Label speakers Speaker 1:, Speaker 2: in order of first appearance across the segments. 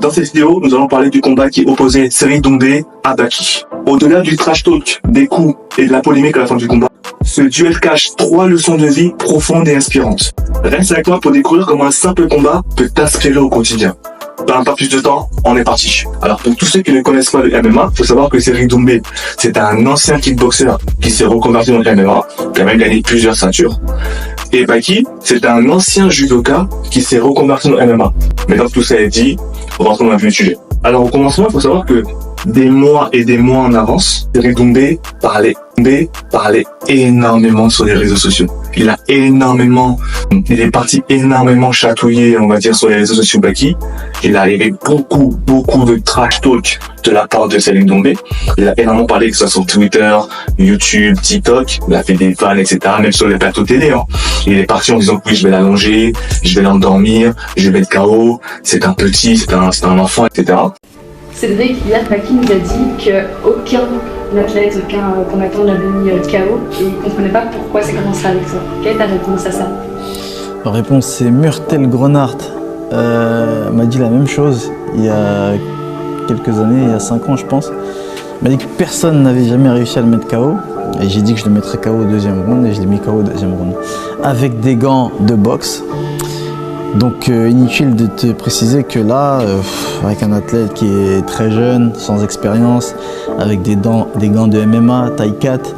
Speaker 1: Dans cette vidéo, nous allons parler du combat qui opposait Cédric Doumbé à Baki. Au-delà du trash talk, des coups et de la polémique à la fin du combat, ce duel cache 3 leçons de vie profondes et inspirantes. Reste avec moi pour découvrir comment un simple combat peut t'inspirer au quotidien. Dans pas plus de temps, on est parti. Alors pour tous ceux qui ne connaissent pas le MMA, il faut savoir que Cédric Doumbé, c'est un ancien kickboxer qui s'est reconverti dans le MMA, qui a même gagné plusieurs ceintures. Et Baki, c'est un ancien judoka qui s'est reconverti dans le MMA. Mais quand tout ça est dit, rentrons dans le vif du sujet. Alors au commencement, il faut savoir que des mois et des mois en avance, Cédric Doumbé parlait énormément sur les réseaux sociaux. Il est parti énormément chatouiller, on va dire, sur les réseaux sociaux Baki. Il a arrivé beaucoup de trash talk de la part de Cédric Doumbé. Il a énormément parlé, que ce soit sur Twitter, YouTube, TikTok. Il a fait des fans, etc. Même sur les plateaux télé. Hein. Il est parti en disant que oui, je vais l'allonger, je vais l'endormir, je vais être KO. C'est un petit, c'est un enfant, etc.
Speaker 2: Cédric, hier, Baki nous a dit qu'aucun athlète, aucun combattant n'avait mis KO et il ne comprenait pas pourquoi c'est commencé avec toi. Quelle est ta réponse à ça?
Speaker 3: La réponse, c'est Murtel Grenard m'a dit la même chose il y a quelques années, il y a 5 ans je pense. Il m'a dit que personne n'avait jamais réussi à le mettre KO. Et j'ai dit que je le mettrais KO au deuxième round et je l'ai mis KO au deuxième round. Avec des gants de boxe. Donc inutile de te préciser que là, avec un athlète qui est très jeune, sans expérience, avec des gants de MMA, taille 4,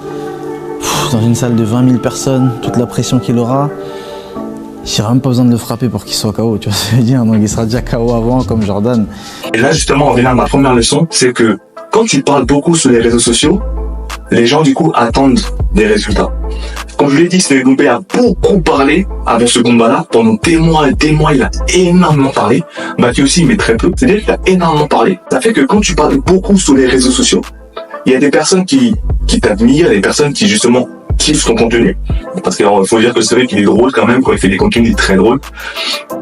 Speaker 3: dans une salle de 20 000 personnes, toute la pression qu'il aura, il n'y aura même pas besoin de le frapper pour qu'il soit KO, tu vois ce que je veux dire, donc il sera déjà KO avant comme Jordan.
Speaker 1: Et là justement, on vient à ma première leçon, c'est que quand tu parles beaucoup sur les réseaux sociaux, les gens du coup attendent des résultats. Comme je l'ai dit, Cédric Doumbé a beaucoup parlé avant ce combat-là. Pendant des mois, il a énormément parlé. Baki aussi, mais très peu. C'est-à-dire qu'il a énormément parlé. Ça fait que quand tu parles beaucoup sur les réseaux sociaux, il y a des personnes qui t'admirent, des personnes qui justement kiffent ton contenu. Parce qu'il faut dire que c'est vrai qu'il est drôle quand même, quand il fait des contenus, il est très drôle.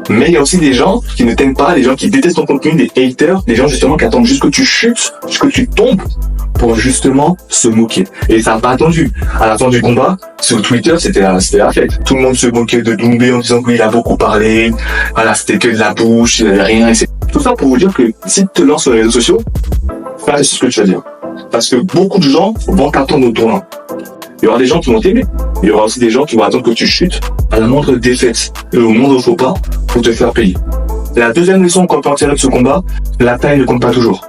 Speaker 1: Mais il y a aussi des gens qui ne t'aiment pas, des gens qui détestent ton contenu, des haters, des gens justement qui attendent juste que tu chutes, juste que tu tombes pour justement se moquer. Et ça n'a pas attendu. À la fin du combat, sur Twitter, c'était la fête. Tout le monde se moquait de Doumbé en disant qu'il a beaucoup parlé. Voilà, c'était que de la bouche, il n'y avait rien. Et tout ça pour vous dire que si tu te lances sur les réseaux sociaux, fais ce que tu vas dire. Parce que beaucoup de gens vont t'attendre au tournant. Il y aura des gens qui vont t'aimer. Il y aura aussi des gens qui vont attendre que tu chutes à la moindre défaite et au moindre faux pas pour te faire payer. La deuxième leçon qu'on peut en tirer de ce combat, la taille ne compte pas toujours.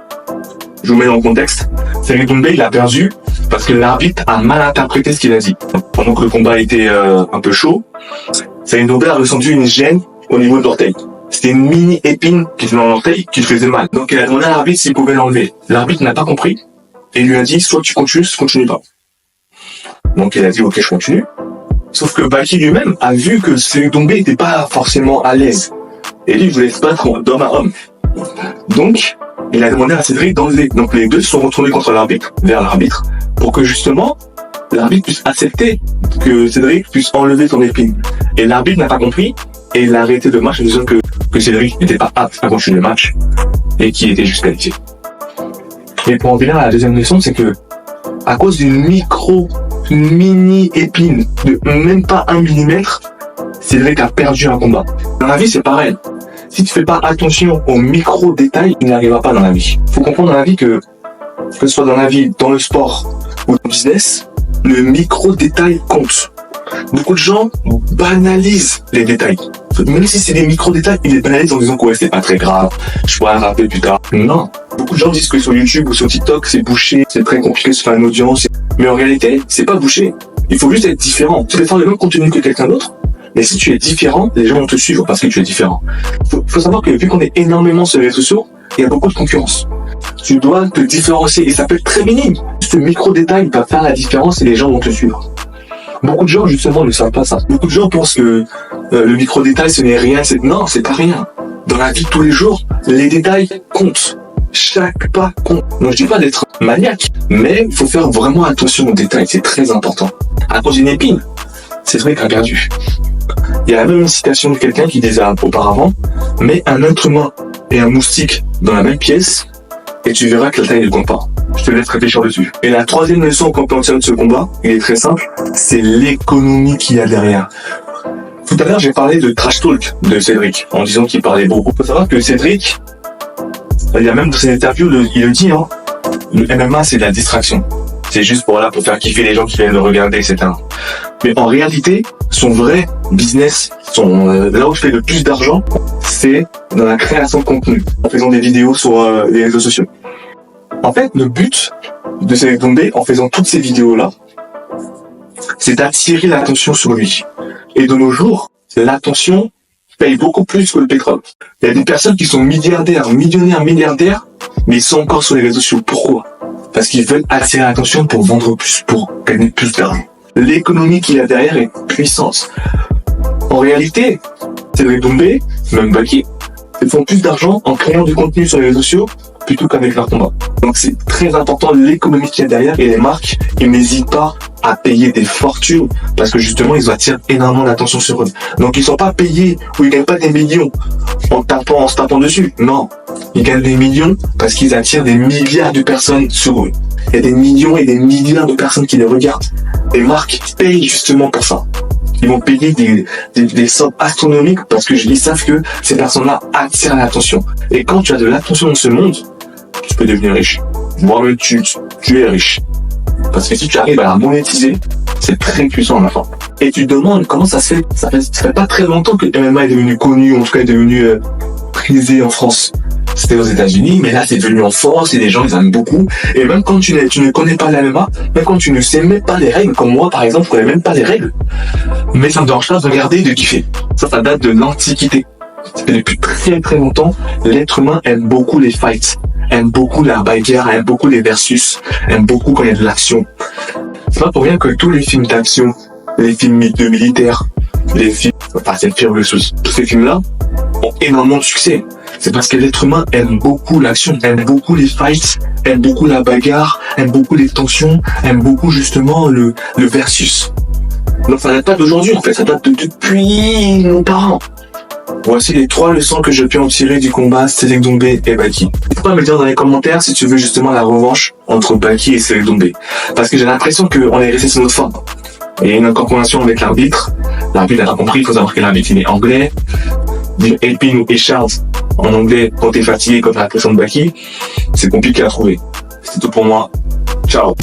Speaker 1: Je vous mets dans le contexte. Cédric Doumbé, il a perdu parce que l'arbitre a mal interprété ce qu'il a dit. Pendant que le combat était un peu chaud, Cédric Doumbé a ressenti une gêne au niveau de l'orteil. C'était une mini épine qui était dans l'orteil qui lui faisait mal. Donc il a demandé à l'arbitre s'il pouvait l'enlever. L'arbitre n'a pas compris et lui a dit soit tu continues, soit tu continues pas. Donc il a dit ok, je continue. Sauf que Baki lui-même a vu que Cédric Doumbé n'était pas forcément à l'aise. Et lui, il voulait se battre d'homme à homme. Donc, il a demandé à Cédric d'enlever. Donc les deux se sont retournés vers l'arbitre, pour que justement, l'arbitre puisse accepter que Cédric puisse enlever son épine. Et l'arbitre n'a pas compris, et il a arrêté le match en disant que Cédric n'était pas apte à continuer le match, et qu'il était juste qualifié. Et pour en venir à la deuxième leçon, c'est que, à cause d'une mini épine de même pas 1 mm, Cédric a perdu un combat. Dans la vie, c'est pareil. Si tu fais pas attention aux micro-détails, il n'arrivera pas dans la vie. Faut comprendre dans la vie que ce soit dans la vie, dans le sport ou dans le business, le micro-détail compte. Beaucoup de gens banalisent les détails. Même si c'est des micro-détails, ils les banalisent en disant que ouais, c'est pas très grave, je pourrais rappeler plus tard. Non. Beaucoup de gens disent que sur YouTube ou sur TikTok, c'est bouché, c'est très compliqué de se faire une audience. Mais en réalité, c'est pas bouché. Il faut juste être différent. Tu peux faire le même contenu que quelqu'un d'autre, mais si tu es différent, les gens vont te suivre parce que tu es différent. Faut savoir que vu qu'on est énormément sur les réseaux sociaux, il y a beaucoup de concurrence. Tu dois te différencier et ça peut être très minime. Ce micro-détail va faire la différence et les gens vont te suivre. Beaucoup de gens, justement, ne savent pas ça. Beaucoup de gens pensent que le micro-détail, ce n'est rien. Non, c'est pas rien. Dans la vie de tous les jours, les détails comptent. Chaque pas compte. Donc je dis pas d'être maniaque, mais il faut faire vraiment attention aux détails. C'est très important. À cause d'une épine, Cédric a perdu. Il y a même une citation de quelqu'un qui disait auparavant, mets un être humain et un moustique dans la même pièce et tu verras que la taille ne compte pas. Je te laisse réfléchir dessus. Et la troisième leçon qu'on peut en tirer de ce combat, il est très simple, c'est l'économie qu'il y a derrière. Tout à l'heure, j'ai parlé de trash talk de Cédric, en disant qu'il parlait beaucoup. Il faut savoir que Cédric, Il y a même dans ses interviews, il le dit, hein, le MMA c'est de la distraction. C'est juste pour faire kiffer les gens qui viennent le regarder, etc. Mais en réalité, son vrai business, là où il fait le plus d'argent, c'est dans la création de contenu, en faisant des vidéos sur les réseaux sociaux. En fait, le but de Cédric Doumbé, en faisant toutes ces vidéos-là, c'est d'attirer l'attention sur lui. Et de nos jours, l'attention paye beaucoup plus que le pétrole. Il y a des personnes qui sont milliardaires, millionnaires, milliardaires, mais ils sont encore sur les réseaux sociaux. Pourquoi ? Parce qu'ils veulent attirer l'attention pour vendre plus, pour gagner plus d'argent. L'économie qu'il y a derrière est puissante. En réalité, Cédric Doumbé, même Baki, ils font plus d'argent en créant du contenu sur les réseaux sociaux plutôt qu'avec leur combat. Donc c'est très important l'économie qu'il y a derrière et les marques, ils n'hésitent pas à payer des fortunes parce que justement ils attirent énormément d'attention sur eux. Donc ils sont pas payés ou ils gagnent pas des millions en se tapant dessus. Non, ils gagnent des millions parce qu'ils attirent des milliards de personnes sur eux. Il y a des millions et des milliards de personnes qui les regardent. Les marques payent justement pour ça. Ils vont payer des sommes astronomiques parce qu'ils savent que ces personnes-là attirent l'attention. Et quand tu as de l'attention dans ce monde, tu peux devenir riche. Voire même tu es riche. Parce que si tu arrives à la monétiser, c'est très puissant en la fin. Et tu te demandes comment ça se fait. Ça fait pas très longtemps que le MMA est devenu connu, en tout cas est devenu prisé en France. C'était aux États-Unis, mais là c'est devenu en France et les gens ils aiment beaucoup. Et même quand tu ne connais pas l'MMA, même quand tu ne sais même pas les règles, comme moi par exemple, je connais même pas les règles, mais ça me dérange pas de regarder et de kiffer. Ça date de l'Antiquité. Ça fait depuis très très longtemps, l'être humain aime beaucoup les fights, aime beaucoup la bagarre, aime beaucoup les versus, aime beaucoup quand il y a de l'action. C'est pas pour rien que tous les films d'action, les films de militaires, les films, c'est le pire versus, tous ces films-là ont énormément de succès. C'est parce que l'être humain aime beaucoup l'action, aime beaucoup les fights, aime beaucoup la bagarre, aime beaucoup les tensions, aime beaucoup justement le versus. Donc ça date pas d'aujourd'hui en fait, ça date depuis nos parents. Voici les 3 leçons que j'ai pu en tirer du combat Cédric Doumbé et Baki. N'hésite pas à me dire dans les commentaires si tu veux justement la revanche entre Baki et Cédric Doumbé. Parce que j'ai l'impression qu'on est resté sur notre forme. Il y a une incompréhension avec l'arbitre. L'arbitre n'a pas compris, il faut savoir que l'arbitre il est anglais. Dire helping ou Echard en anglais quand t'es fatigué, quand t'as l'impression de Baki, c'est compliqué à trouver. C'est tout pour moi. Ciao.